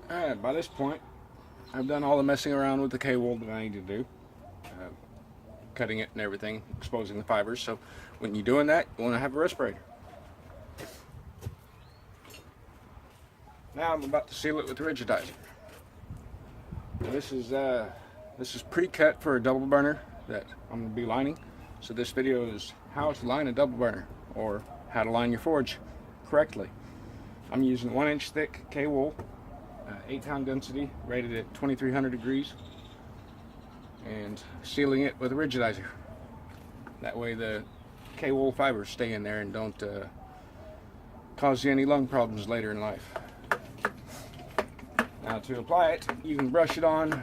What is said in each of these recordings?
Alright, by this point, I've done all the messing around with the K-wool that I need to do. Cutting it and everything, exposing the fibers. So when you're doing that, you want to have a respirator. Now I'm about to seal it with rigidizer. Now this is pre-cut for a double burner that I'm going to be lining. So this video is how to line a double burner, or how to line your forge correctly. I'm using 1-inch thick K-wool, 8-pound density, rated at 2300 degrees, and sealing it with a rigidizer. That way the K-wool fibers stay in there and don't cause you any lung problems later in life. Now to apply it, you can brush it on,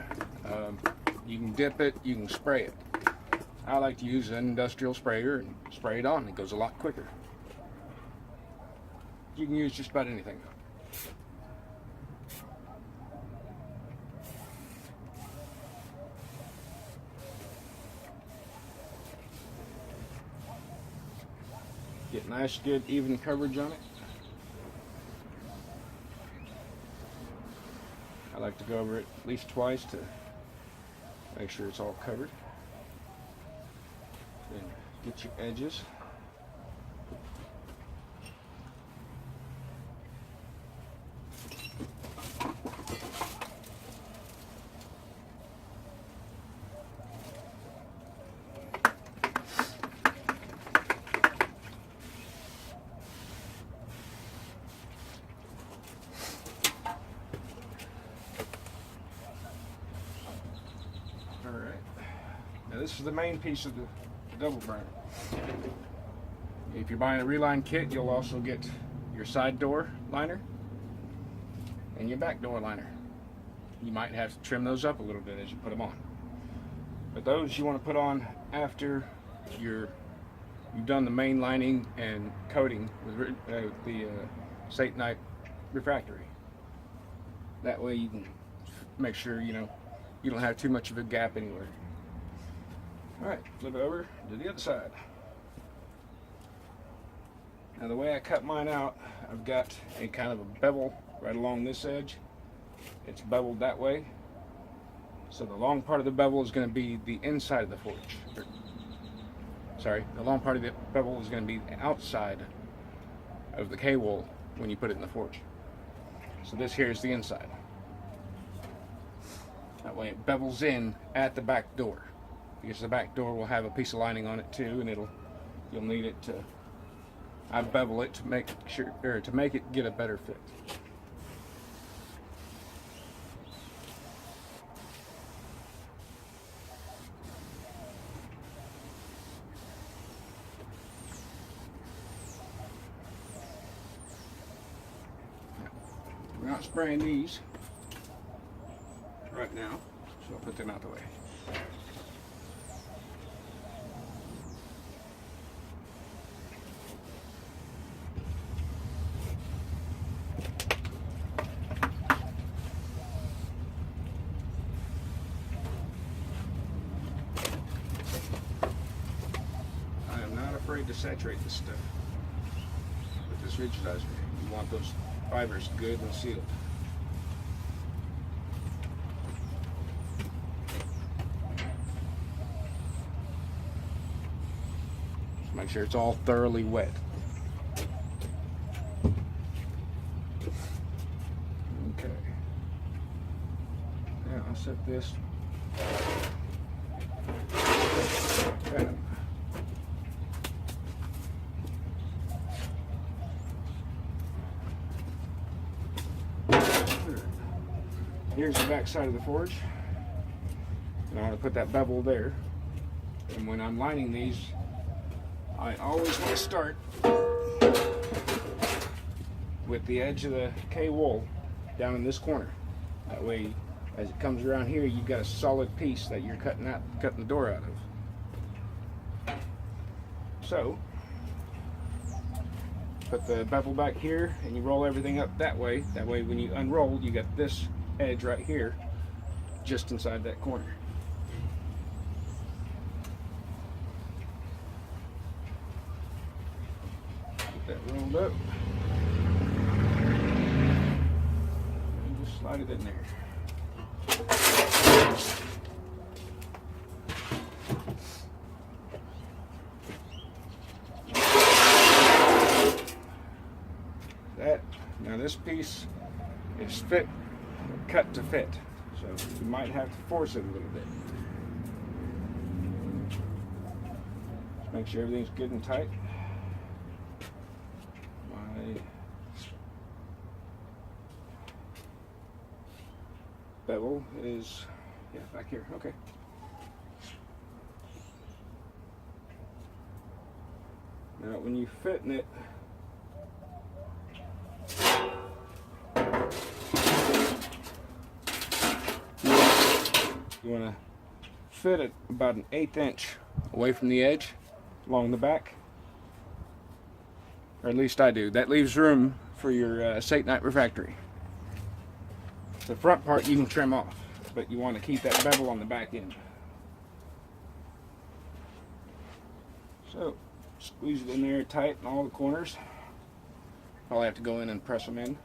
you can dip it, you can spray it. I like to use an industrial sprayer and spray it on. It goes a lot quicker. You can use just about anything. Get nice, good, even coverage on it. I like to go over it at least twice to make sure it's all covered. Then get your edges. Now this is the main piece of the double burner. If you're buying a Reline kit, you'll also get your side door liner and your back door liner. You might have to trim those up a little bit as you put them on. But those you want to put on after you've done the main lining and coating with the Satanite refractory. That way you can make sure you don't have too much of a gap anywhere. Alright, flip it over to the other side. Now the way I cut mine out, I've got a kind of a bevel right along this edge. It's beveled that way. So the long part of the bevel is going to be the inside of the forge. Sorry, the long part of the bevel is going to be the outside of the K-wool when you put it in the forge. So this here is the inside. That way it bevels in at the back door, because the back door will have a piece of lining on it too, and you'll need it to. I bevel it to make sure, or to make it get a better fit. We're not spraying these right now, so I'll put them out the way. I am not afraid to saturate this stuff with this rigidizer. You want those fibers good and sealed. Just make sure it's all thoroughly wet. Okay. Now I'll set this. Okay. Here's the back side of the forge, and I'm going to put that bevel there. And when I'm lining these, I always want to start with the edge of the K-wool down in this corner. That way, as it comes around here, you've got a solid piece that you're cutting the door out of. So, put the bevel back here, and you roll everything up that way. That way, when you unroll, you got this edge right here, just inside that corner. Get that rolled up. And just slide it in there. Now this piece is cut to fit, so you might have to force it a little bit. Just make sure everything's good and tight. My bevel is, back here. Okay. Now when you fit in it, you want to fit it about an 1/8 inch away from the edge along the back, or at least I do. That leaves room for your Satanite refractory. The front part you can trim off, but you want to keep that bevel on the back end. So squeeze it in there tight in all the corners. Probably have to go in and press them in.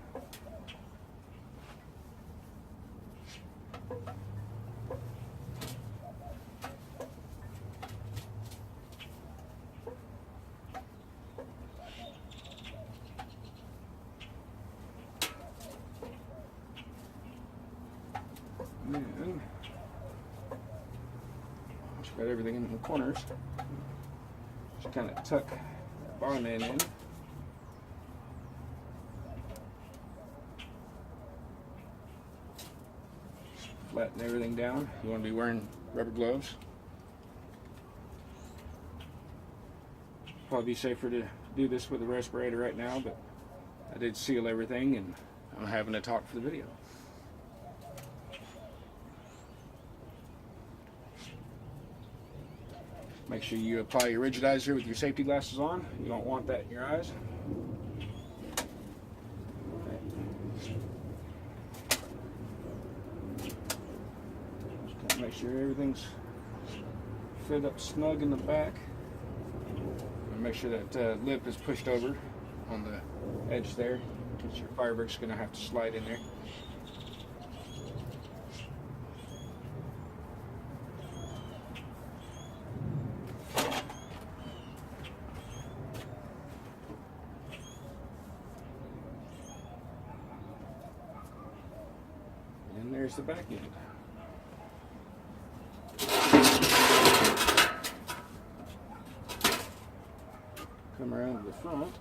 And then, once you've got everything in the corners, just kind of tuck the bond end in. Flatten everything down. You want to be wearing rubber gloves. Probably be safer to do this with a respirator right now, but I did seal everything and I'm having to talk for the video. Make sure you apply your rigidizer with your safety glasses on. You don't want that in your eyes. Just make sure everything's fit up snug in the back. And make sure that lip is pushed over on the edge there, because your firebrick's going to have to slide in there. And there's the back end. Come around to the front.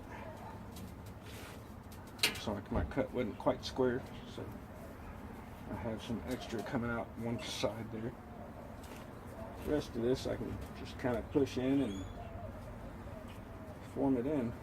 Looks like my cut wasn't quite square, so I have some extra coming out one side there. The rest of this I can just kind of push in and form it in.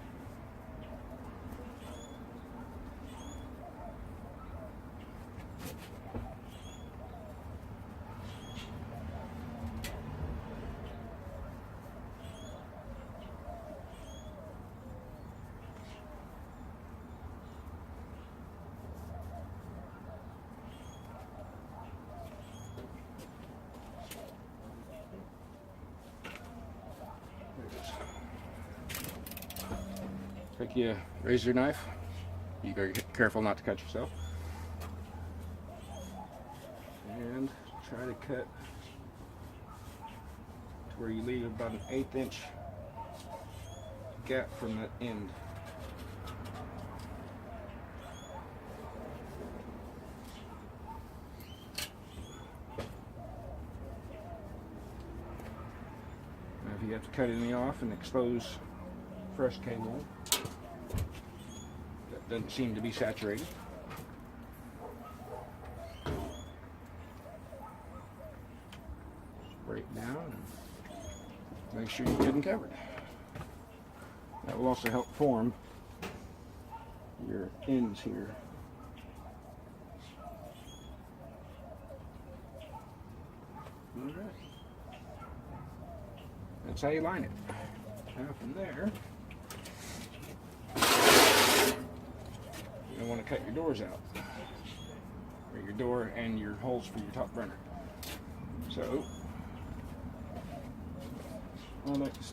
Take your razor knife. You gotta be careful not to cut yourself. And try to cut to where you leave about an 1/8 inch gap from that end. Now if you have to cut any off and expose fresh cable that doesn't seem to be saturated, spray it down and make sure you're good and covered. That will also help form your ends here. Alright, that's how you line it. Now from there, you don't want to cut your doors out, or your door and your holes for your top burner. So I like to start